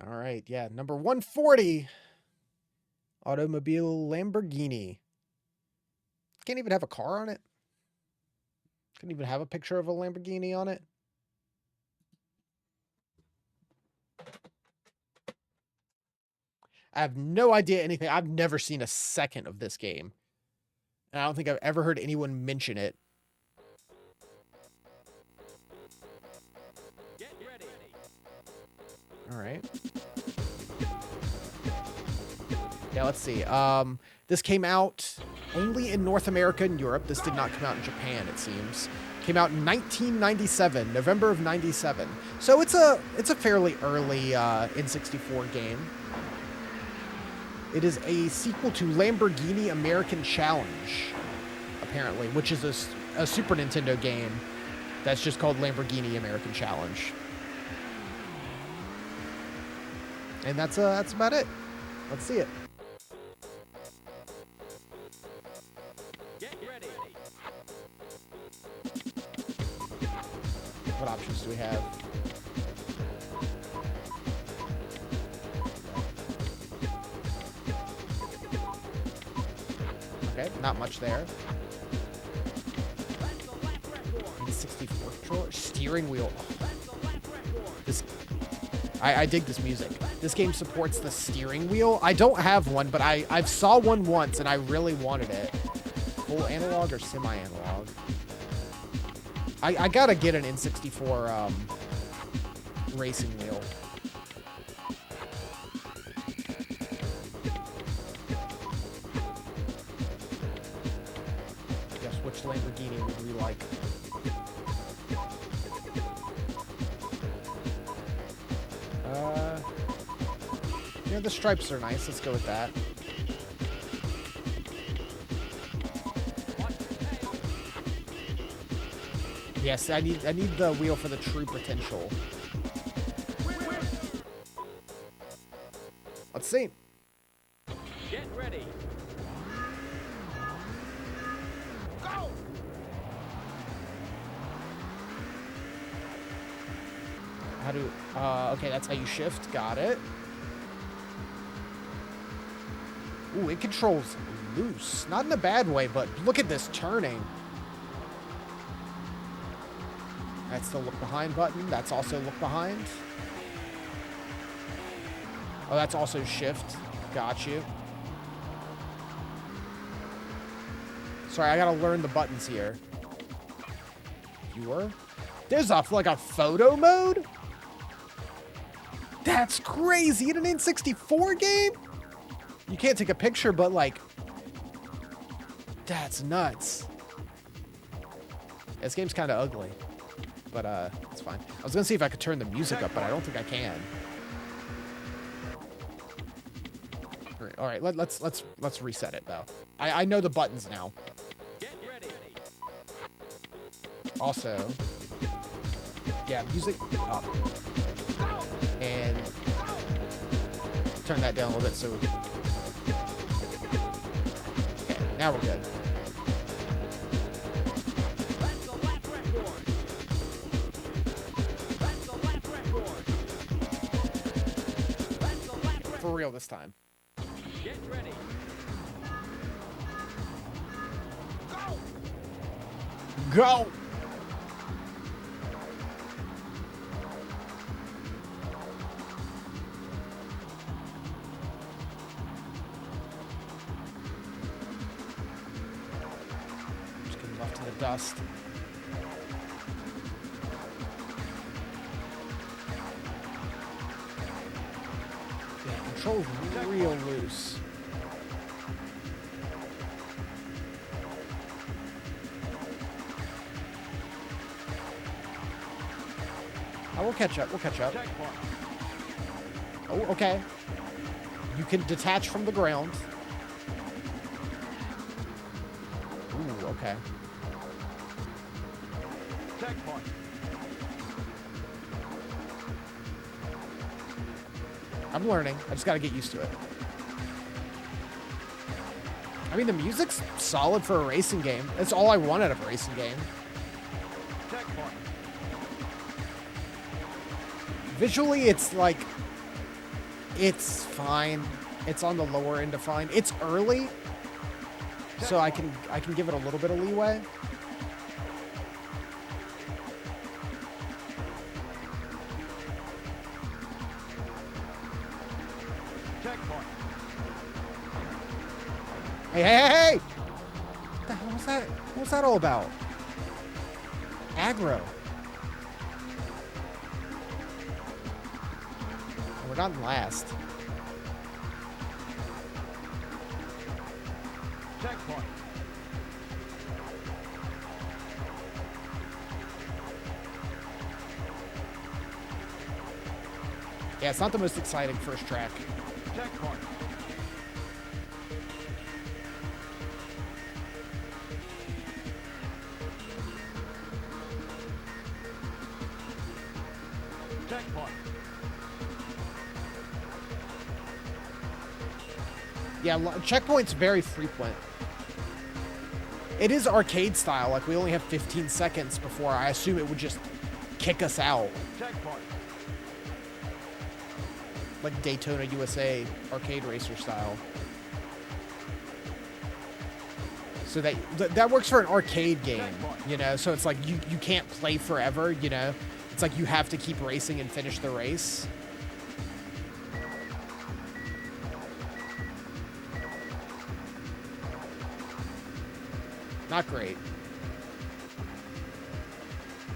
All right, yeah, number 140, Automobili Lamborghini. Can't even have a car on it. Couldn't even have a picture of a Lamborghini on it. I have no idea anything. I've never seen a second of this game. And I don't think I've ever heard anyone mention it. Get ready. All right. Yeah, let's see. This came out only in North America and Europe. This did not come out in Japan, it seems. Came out in 1997, November of 97. So it's a fairly early N64 game. It is a sequel to Lamborghini American Challenge, apparently, which is a Super Nintendo game that's just called Lamborghini American Challenge. And that's about it. Let's see it. Get ready. What options do we have? Okay, not much there. N64 controller, steering wheel. This, I dig this music. This game supports the steering wheel. I don't have one, but I've saw one once and I really wanted it. Full analog or semi-analog? I gotta get an N64 racing wheel. Guess which Lamborghini would we like? Yeah, the stripes are nice. Let's go with that. Yes, I need the wheel for the true potential. Let's see. Get ready. Go. How do... okay, that's how you shift. Got it. Ooh, it controls loose. Not in a bad way, but look at this turning. That's the look behind button. That's also look behind. Oh, that's also shift. Got you. Sorry, I gotta learn the buttons here. Viewer. There's like a photo mode? That's crazy in an N64 game? You can't take a picture, but like, that's nuts. This game's kind of ugly, but it's fine. I was gonna see if I could turn the music up, but I don't think I can. All right, let's reset it though. I know the buttons now. Get ready. Also, yeah, music up, and turn that down a little bit so. Okay, now we're good. That's a lap record. That's a lap record. That's a lap record. For real this time. Get ready. Go. Go! Just getting left in the dust. Yeah, controls real loose. Oh, we'll catch up. We'll catch up. Checkpoint. Oh, okay. You can detach from the ground. Ooh, okay. Checkpoint. I'm learning. I just gotta get used to it. I mean, the music's solid for a racing game. That's all I want out of a racing game. Checkpoint. Visually, it's like It's fine. It's on the lower end of fine. It's early, so I can give it a little bit of leeway. Checkpoint. Hey, hey, hey, hey! What the hell was that? What was that all about? Aggro. We're not in last. Checkpoint. Yeah, it's not the most exciting first track. Checkpoint. Checkpoint. Yeah, checkpoint's very frequent. It is arcade style. Like, we only have 15 seconds before I assume it would just kick us out. Checkpoint. Like Daytona USA arcade racer style. So that works for an arcade game, you know? So it's like you can't play forever, you know? It's like you have to keep racing and finish the race. Not great.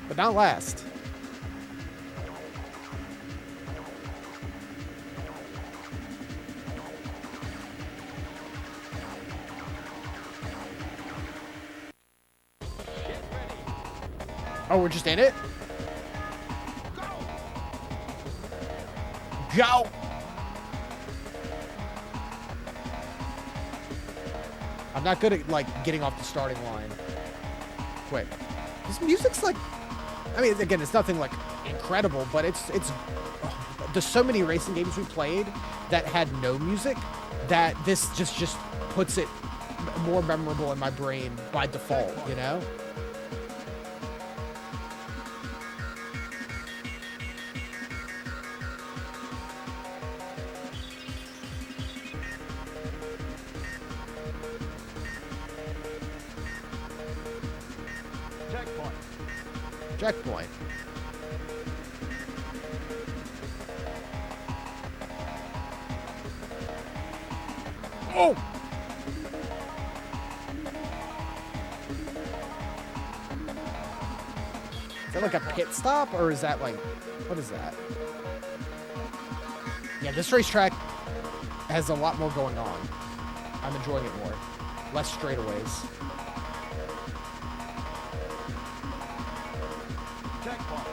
But not last. Oh, we're just in it? Go! I'm not good at, like, getting off the starting line quick. This music's, like... I mean, again, it's nothing, like, incredible, but it's there's so many racing games we played that had no music that this just puts it more memorable in my brain by default, you know? Checkpoint. Checkpoint. Oh! Is that like a pit stop, or is that like... What is that? Yeah, this racetrack has a lot more going on. I'm enjoying it more. Less straightaways. Checkpoint.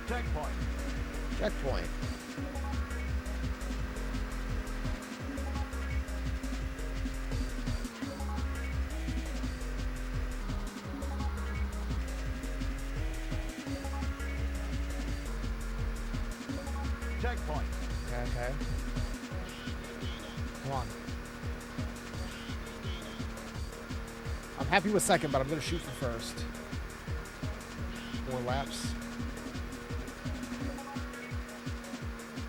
Checkpoint. Checkpoint. Checkpoint. Okay. Come on. I'm happy with second, but I'm going to shoot for first. 4 laps.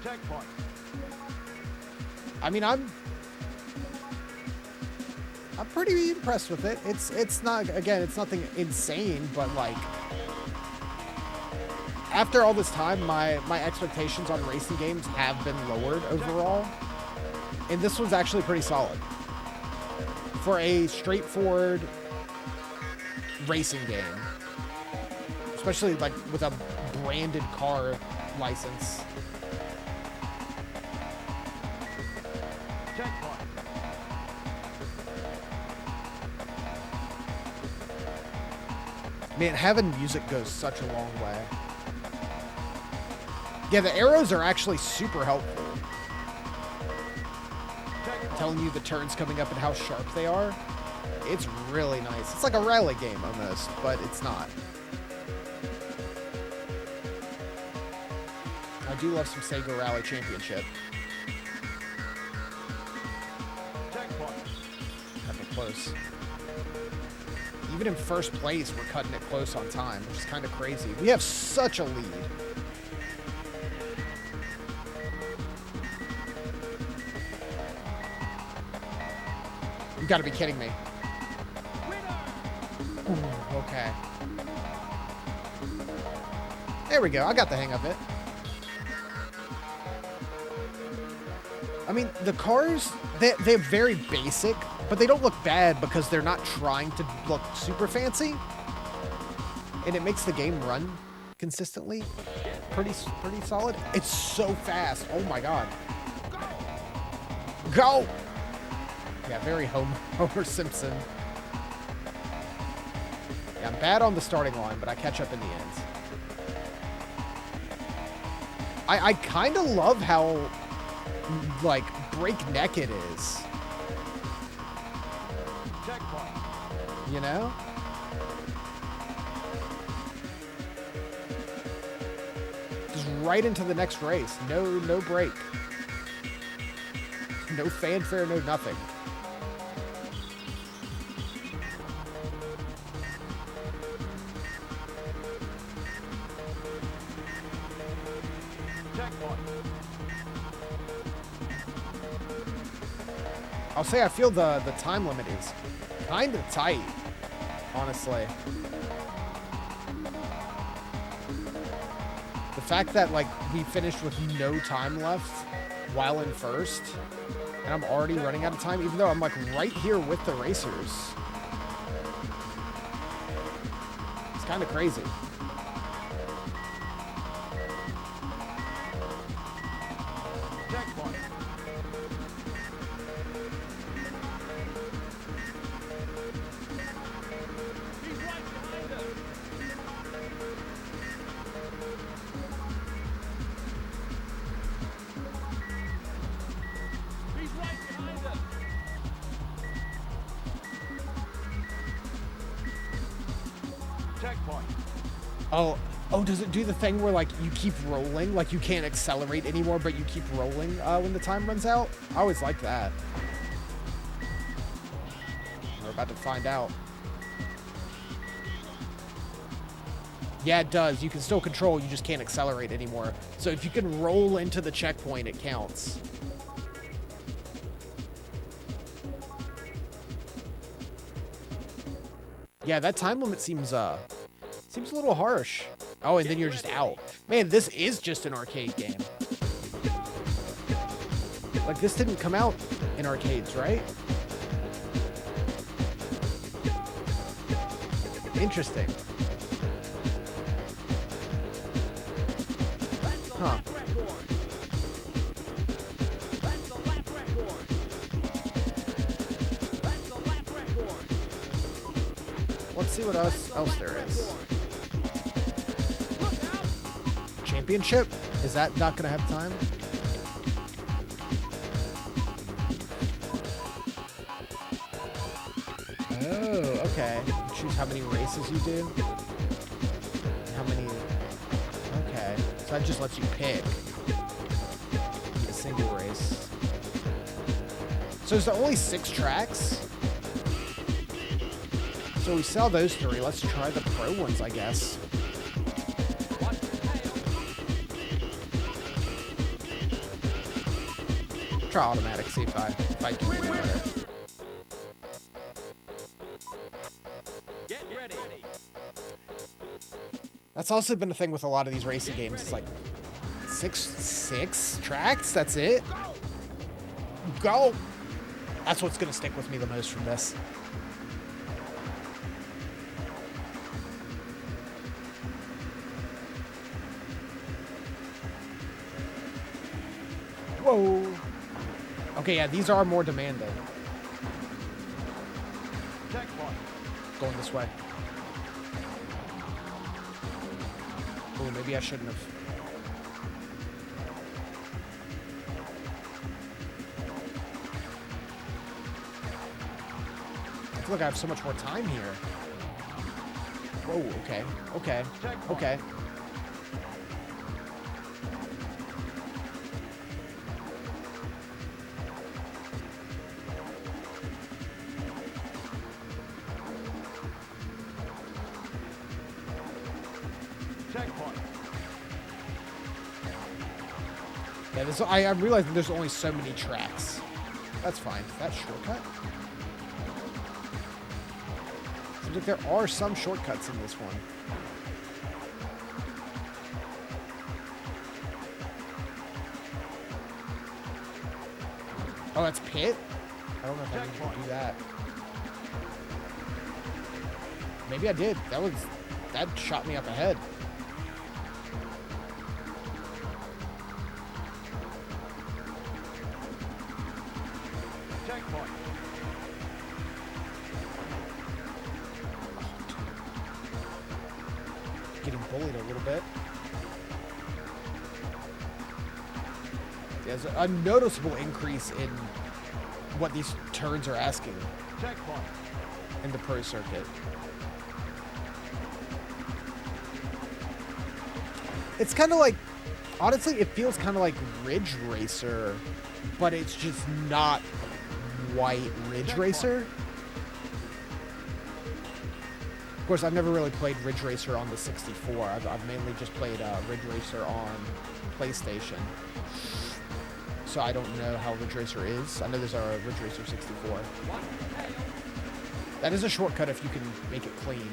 Checkpoint. I mean, I'm pretty impressed with it. It's not, again, it's nothing insane, but like after all this time, my expectations on racing games have been lowered overall, and this one's actually pretty solid for a straightforward racing game, especially like with a branded car license. Checkpoint. Man, having music goes such a long way. Yeah, the arrows are actually super helpful. Telling you the turns coming up and how sharp they are. It's really nice. It's like a rally game almost, but it's not. I do love some Sega Rally Championship. close. Even in first place, we're cutting it close on time, which is kind of crazy. We have such a lead. You gotta be kidding me. Ooh, okay. There we go. I got the hang of it. I mean, the cars, they're very basic, but they don't look bad because they're not trying to look super fancy. And it makes the game run consistently. Pretty solid. It's so fast. Oh my god. Go! Yeah, very Homer Simpson. Yeah, I'm bad on the starting line, but I catch up in the end. I kind of love how, like, breakneck it is. Checkpoint. You know? Just right into the next race. No break. No fanfare, no nothing. Checkpoint. I'll say I feel the time limit is kind of tight, honestly. The fact that, like, we finished with no time left while in first, and I'm already running out of time, even though I'm, like, right here with the racers. It's kind of crazy. Checkpoint. He's right behind us. He's right behind us. Checkpoint. Oh, does it do the thing where, like, you keep rolling? Like, you can't accelerate anymore, but you keep rolling when the time runs out? I always like that. We're about to find out. Yeah, it does. You can still control, you just can't accelerate anymore. So if you can roll into the checkpoint, it counts. Yeah, that time limit seems a little harsh. Oh, and then you're just out. Man, this is just an arcade game. Like, this didn't come out in arcades, right? Interesting. Huh. Let's see what else there is. Championship? Is that not gonna have time? Oh, okay. Choose how many races you do. How many... Okay. So that just lets you pick a single race. So is there only 6 tracks? So we sell those 3. Let's try the pro ones, I guess. Try automatic, see if I can do better. Get ready. That's also been a thing with a lot of these racing games. It's like six tracks. That's it. Go. That's what's gonna stick with me the most from this. Whoa. Okay, yeah, these are more demanding. Checkpoint. Going this way. Oh, maybe I shouldn't have. I feel like I have so much more time here. Whoa, okay, okay, okay. Yeah, I'm realizing there's only so many tracks. That's fine. That shortcut? Seems like there are some shortcuts in this one. Oh, that's pit? I don't know if I need to do that. Maybe I did. That shot me up ahead. Checkpoint. Getting bullied a little bit. There's a noticeable increase in what these turns are asking Checkpoint. in the pro circuit. It's kind of like, honestly, it feels kind of like Ridge Racer, but it's just not white Ridge Racer. Of course, I've never really played Ridge Racer on the 64. I've mainly just played Ridge Racer on PlayStation. So I don't know how Ridge Racer is. I know there's a Ridge Racer 64. That is a shortcut if you can make it clean.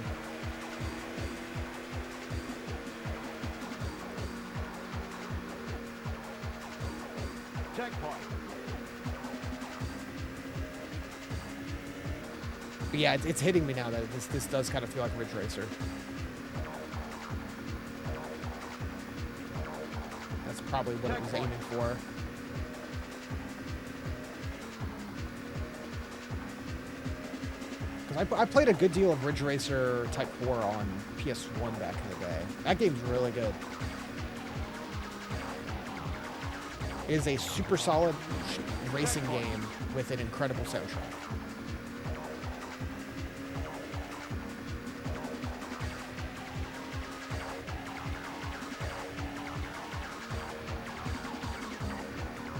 Checkpoint. But yeah, it's hitting me now that this does kind of feel like Ridge Racer. That's probably what it was aiming for. Because I played a good deal of Ridge Racer Type 4 on PS1 back in the day. That game's really good. It is a super solid racing game with an incredible soundtrack.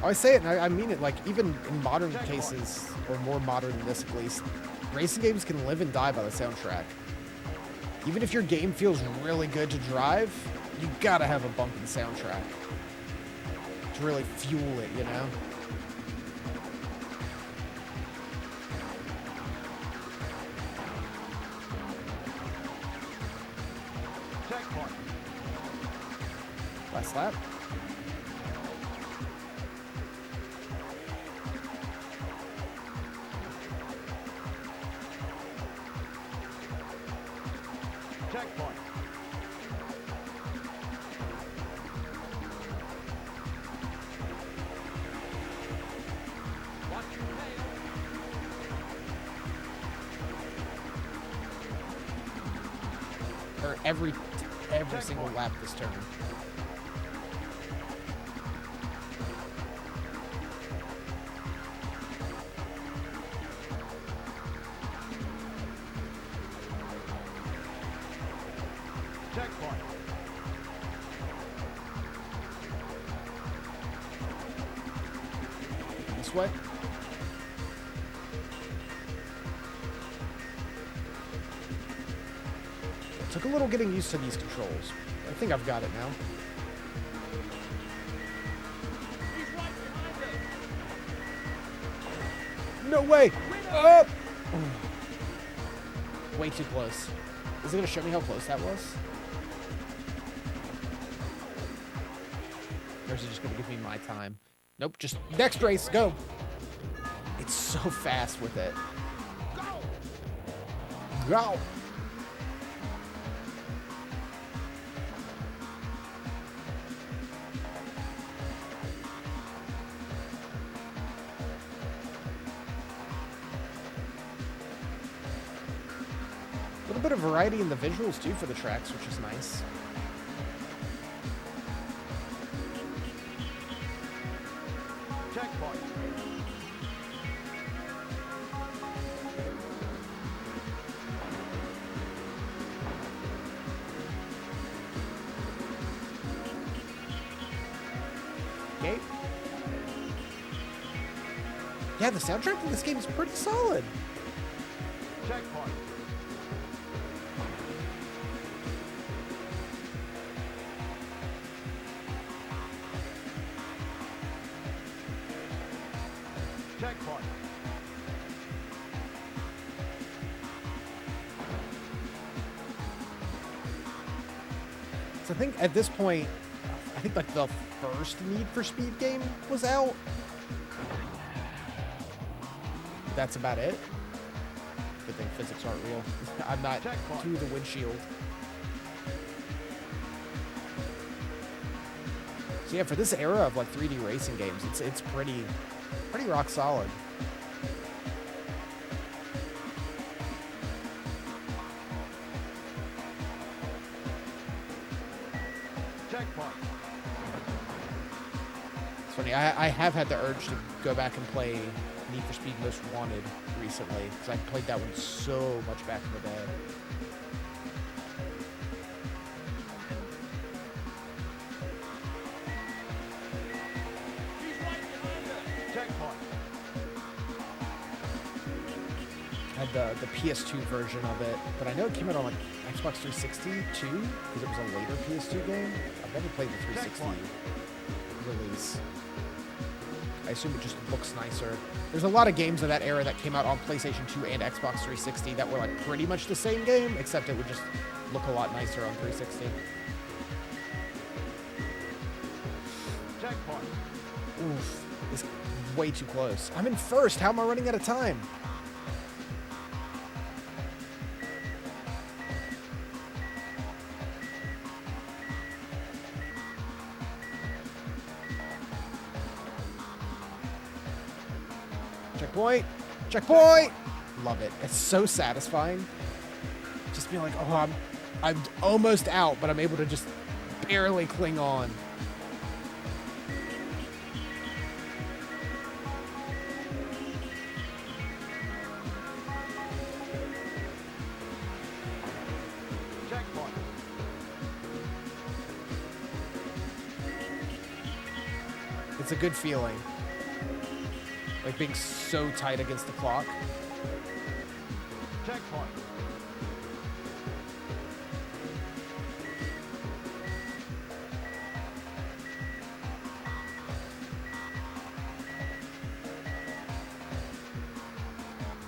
I say it, and I mean it, like, even in modern cases, or more modern than this at least, racing games can live and die by the soundtrack. Even if your game feels really good to drive, you gotta have a bumping soundtrack to really fuel it, you know? Checkpoint. Last lap. Checkpoint. Watch your tail. Or every single lap this turn. Checkpoint. This way. It took a little getting used to these controls. I think I've got it now. He's right behind us. No way! Up! Way too close. Is it gonna show me how close that was? Or is it just gonna give me my time? Nope, just next race, go! It's so fast with it. Go! A little bit of variety in the visuals too for the tracks, which is nice. Checkpoint. Okay. Yeah, the soundtrack in this game is pretty solid. Checkpoint. Checkpoint. So I think at this point, I think like the first Need for Speed game was out. That's about it. Good thing physics aren't real. I'm not Checkpoint. through the windshield. So yeah, for this era of like 3D racing games, it's pretty rock solid. Checkpoint. It's funny. I have had the urge to go back and play Need for Speed Most Wanted recently because I played that one so much back in the day. He's right behind us. Checkpoint. I had the PS2 version of it, but I know it came out on like Xbox 360 too because it was a later PS2 game. I've never played the 360 release. I assume it just looks nicer. There's a lot of games of that era that came out on PlayStation 2 and Xbox 360 that were like pretty much the same game, except it would just look a lot nicer on 360. Checkpoint. Oof, it's way too close. I'm in first. How am I running out of time? Checkpoint! Checkpoint! Love it. It's so satisfying. Just being like, oh, I'm almost out, but I'm able to just barely cling on. Checkpoint. It's a good feeling. Like being so tight against the clock. Checkpoint.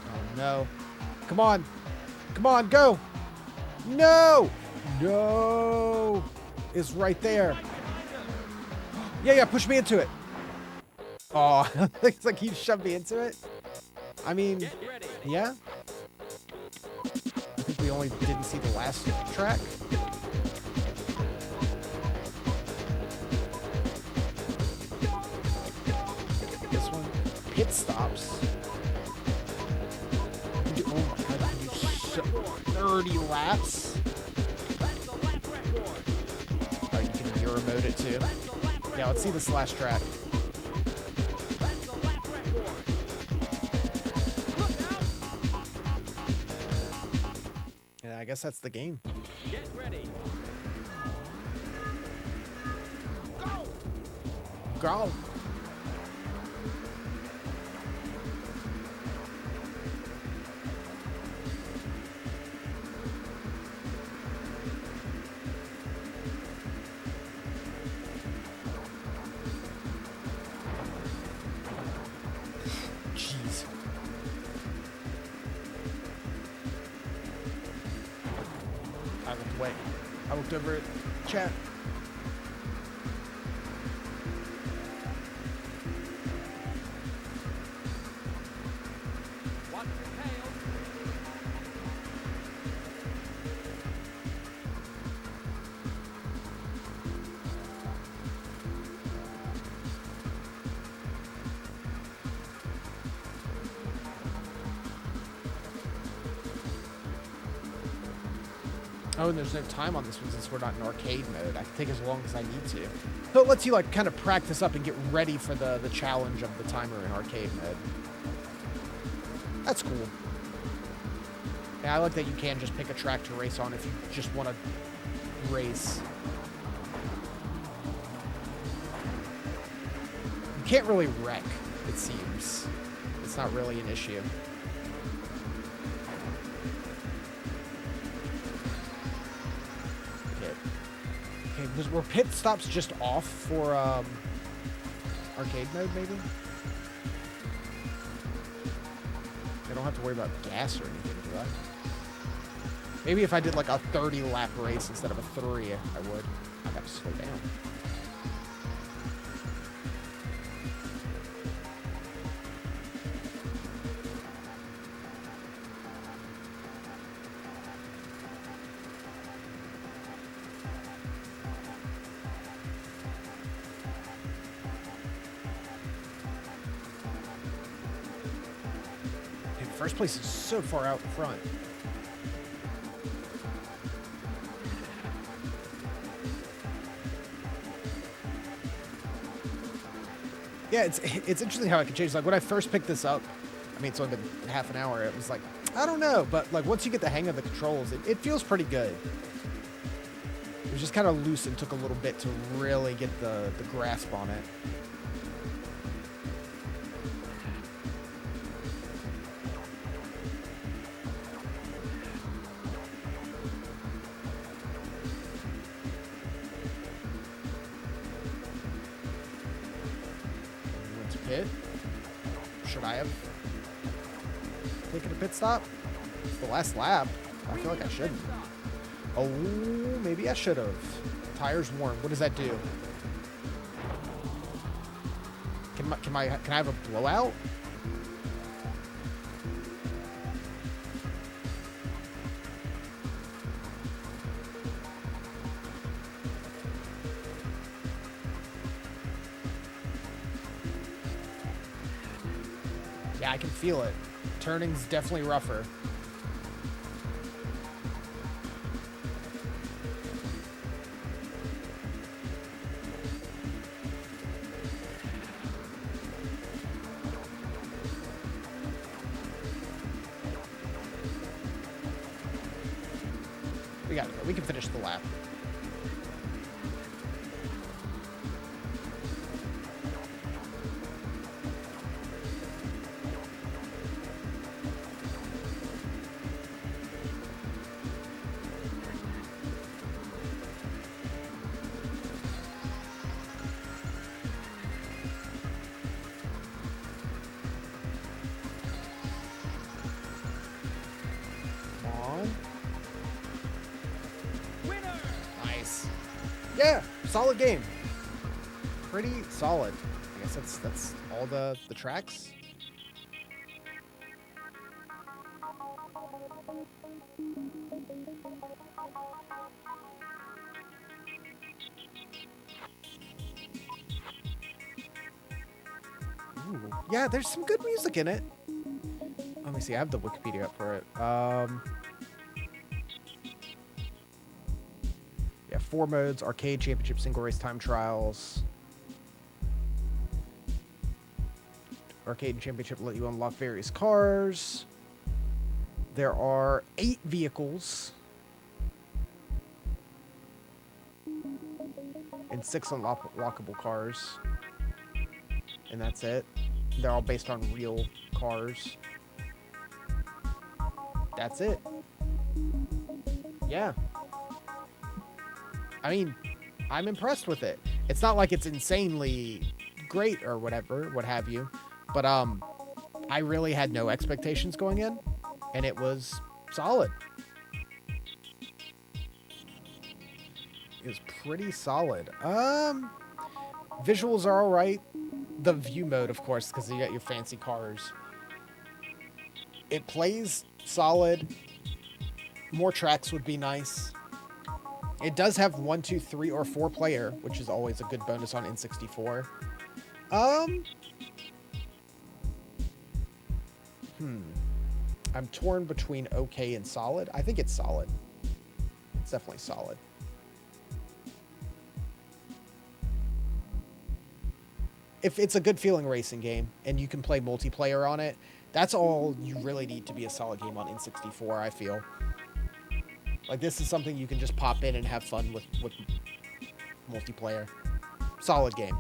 Oh no. Come on. Come on, go. No. No. It's right there. Yeah, push me into it. Oh, it's like you shoved me into it. I mean, yeah. I think we only didn't see the last track. This one. Pit stops. Oh my god, you do 30 laps. Oh, you can Euro mode it too. Yeah, let's see this last track. Yeah, I guess that's the game. Get ready. Go! Jeez. I looked away. I looked over at chat. Watch your tail. Oh, and there's no time on this one since we're not in arcade mode. I can take as long as I need to. So it lets you like kind of practice up and get ready for the challenge of the timer in arcade mode. That's cool. Yeah, I like that you can just pick a track to race on if you just want to race. You can't really wreck, it seems. It's not really an issue. Okay, were pit stops just off for arcade mode, maybe? don't have to worry about gas or anything, do I? Maybe if I did like a 30 lap race instead of a 3, I would. I gotta slow down. First place is so far out in front. Yeah, it's interesting how I can change. Like when I first picked this up, I mean, it's only been half an hour. It was like, I don't know, but like once you get the hang of the controls, it feels pretty good. It was just kind of loose and took a little bit to really get the grasp on it. Pit? Should I have taken a pit stop? The last lap? I feel like I shouldn't. Oh, maybe I should have. Tires warm. What does that do? Can I have a blowout? Yeah, I can feel it. Turning's definitely rougher. We got it. We can finish the lap. Yeah, solid game. Pretty solid. I guess that's all the tracks. Ooh. Yeah, there's some good music in it. Let me see. I have the Wikipedia up for it. Yeah, 4 modes: arcade, championship, single race, time trials. Arcade and championship let you unlock various cars. There are 8 vehicles and 6 unlockable cars. And that's it. They're all based on real cars. That's it. Yeah. I mean, I'm impressed with it. It's not like it's insanely great or whatever, what have you. But I really had no expectations going in, and it was solid. It was pretty solid. Visuals are all right. The view mode, of course, because you got your fancy cars. It plays solid. More tracks would be nice. It does have 1, 2, 3, or 4 player, which is always a good bonus on N64. I'm torn between okay and solid. I think it's solid. It's definitely solid. If it's a good feeling racing game and you can play multiplayer on it, that's all you really need to be a solid game on N64, I feel. Like, this is something you can just pop in and have fun with multiplayer. Solid game.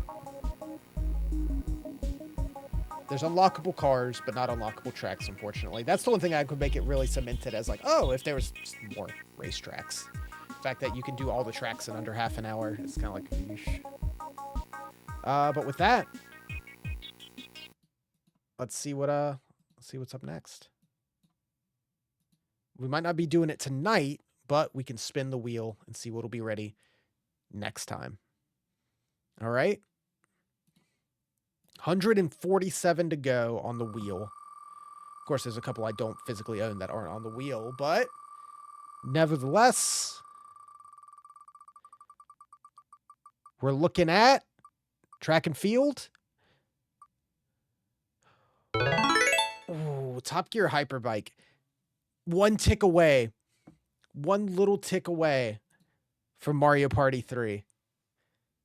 There's unlockable cars, but not unlockable tracks, unfortunately. That's the one thing I could make it really cemented as, like, oh, if there was more racetracks. The fact that you can do all the tracks in under half an hour is kind of like, yeesh. But with that, let's see what's up next. We might not be doing it tonight, but we can spin the wheel and see what'll be ready next time. All right. 147 to go on the wheel. Of course, there's a couple I don't physically own that aren't on the wheel, but nevertheless, we're looking at track and field. Oh, Top Gear Hyperbike. One tick away. One little tick away from Mario Party 3.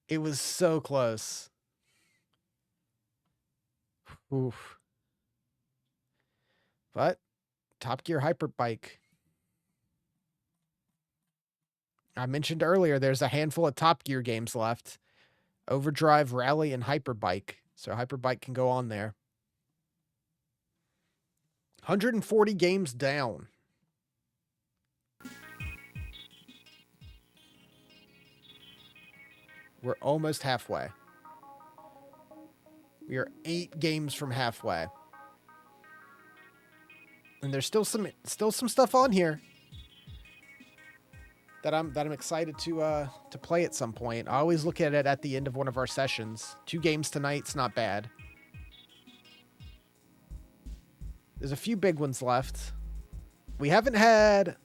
It was so close. Oof. But Top Gear Hyperbike. I mentioned earlier there's a handful of Top Gear games left. Overdrive, Rally, and Hyperbike. So Hyperbike can go on there. 140 games down. We're almost halfway. We are 8 games from halfway. And there's still some stuff on here that I'm excited to play at some point. I always look at it at the end of one of our sessions. 2 games tonight's not bad. There's a few big ones left. We haven't had...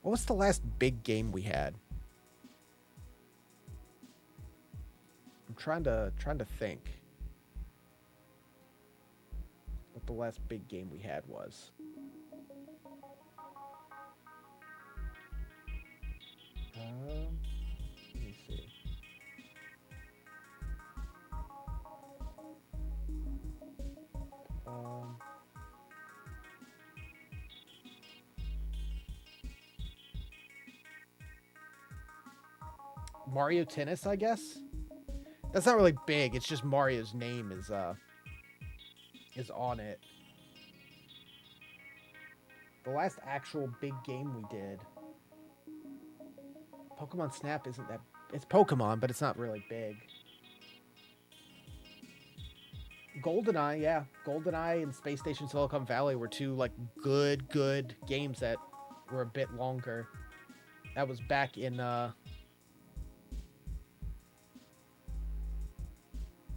What was the last big game we had? I'm trying to think what the last big game we had was. Let me see. Mario Tennis, I guess. That's not really big. It's just Mario's name is on it. The last actual big game we did. Pokemon Snap isn't that... It's Pokemon, but it's not really big. GoldenEye, yeah. GoldenEye and Space Station Silicon Valley were 2, like, good games that were a bit longer. That was back in,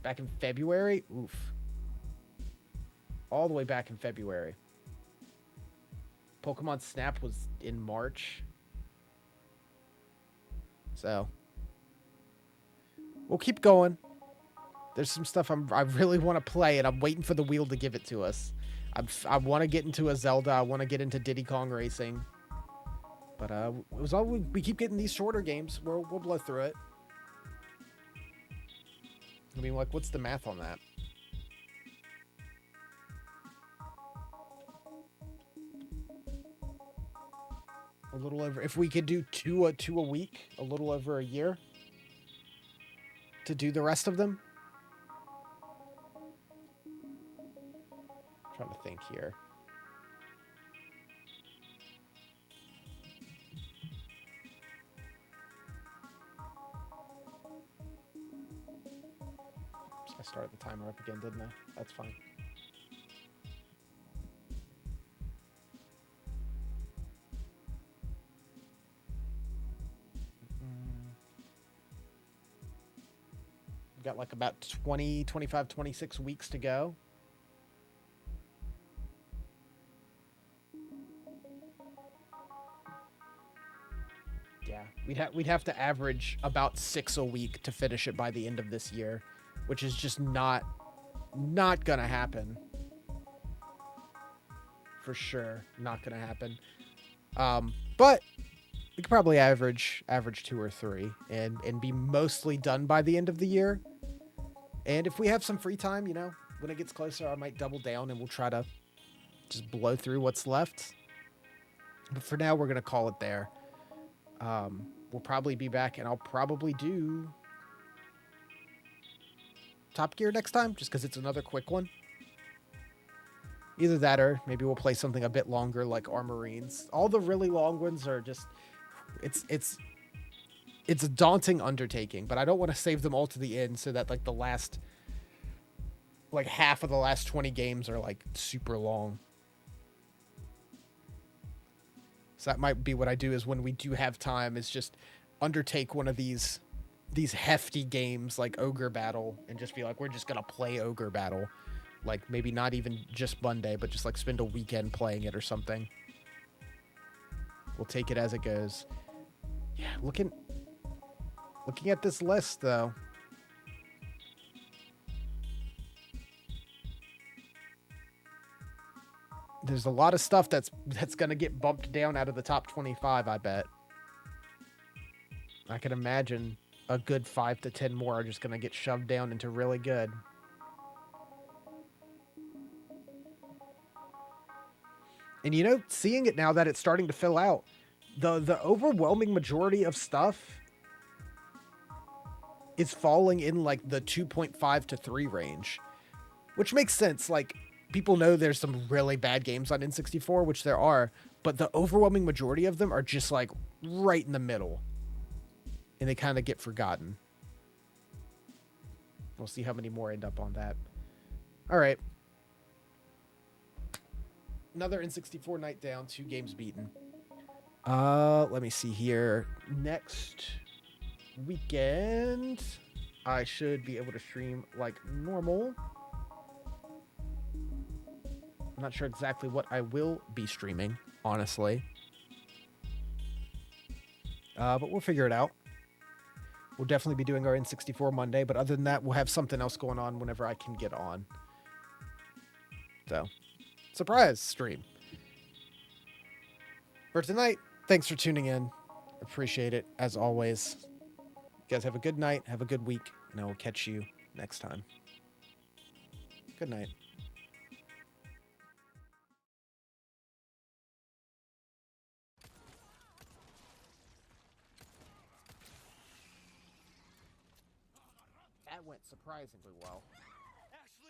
back in February? Oof. All the way back in February. Pokemon Snap was in March. So, we'll keep going. There's some stuff I really want to play, and I'm waiting for the wheel to give it to us. I want to get into a Zelda. I want to get into Diddy Kong Racing. But it was all we keep getting these shorter games. We'll blow through it. I mean, like, what's the math on that? A little over. If we could do two a week, a little over a year to do the rest of them. Trying to think here. I started the timer up again, didn't I? That's fine. We've got like about 20, 25, 26 weeks to go. Yeah, we'd have to average about 6 a week to finish it by the end of this year, which is just not gonna happen. For sure, not gonna happen. But we could probably average 2 or 3 and be mostly done by the end of the year. And if we have some free time, you know, when it gets closer, I might double down and we'll try to just blow through what's left. But for now, we're gonna call it there. We'll probably be back, and I'll probably do Top Gear next time, just because it's another quick one. Either that, or maybe we'll play something a bit longer, like Armorines. All the really long ones are just... It's a daunting undertaking, but I don't want to save them all to the end so that, like, the last... Like, half of the last 20 games are, like, super long. So that might be what I do, is when we do have time, is just undertake one of these hefty games like Ogre Battle and just be like, we're just gonna play Ogre Battle. Like, maybe not even just Monday, but just like spend a weekend playing it or something. We'll take it as it goes. Yeah, looking at this list though. There's a lot of stuff that's gonna get bumped down out of the top 25, I bet. I can imagine a good 5 to 10 more are just gonna get shoved down into really good. And you know, seeing it now that it's starting to fill out, the overwhelming majority of stuff is falling in like the 2.5 to 3 range, which makes sense. Like, people know there's some really bad games on N64, which there are, but the overwhelming majority of them are just like right in the middle, and they kind of get forgotten. We'll see how many more end up on that. All right. Another N64 night down, 2 games beaten. Let me see here. Next weekend, I should be able to stream like normal. I'm not sure exactly what I will be streaming, honestly. But we'll figure it out. We'll definitely be doing our N64 Monday, but other than that, we'll have something else going on whenever I can get on. So, surprise stream. For tonight, thanks for tuning in. Appreciate it, as always. You guys have a good night, have a good week, and I will catch you next time. Good night. That went surprisingly well.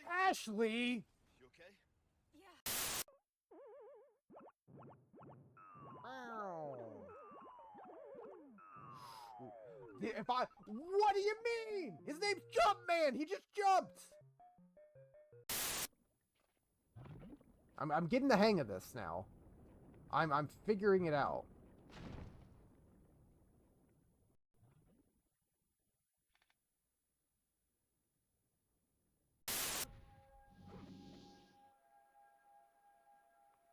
Ashley! You okay? Ow. If I... What do you mean? His name's Jumpman! He just jumped! I'm getting the hang of this now. I'm figuring it out.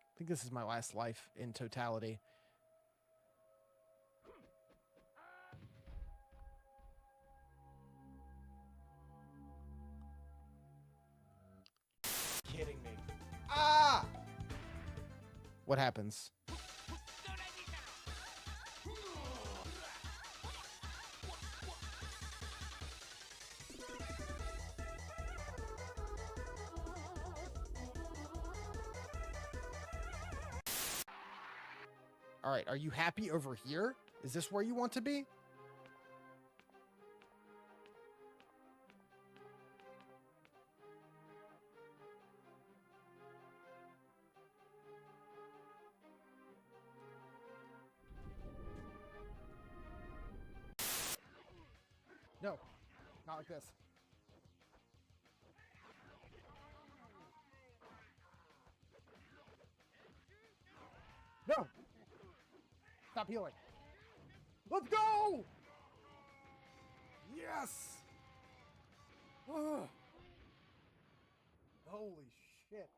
I think this is my last life in totality. Kidding me. Ah! What happens? All right, are you happy over here? Is this where you want to be? No, not like this. No! Stop healing. Let's go! Yes! Ugh. Holy shit.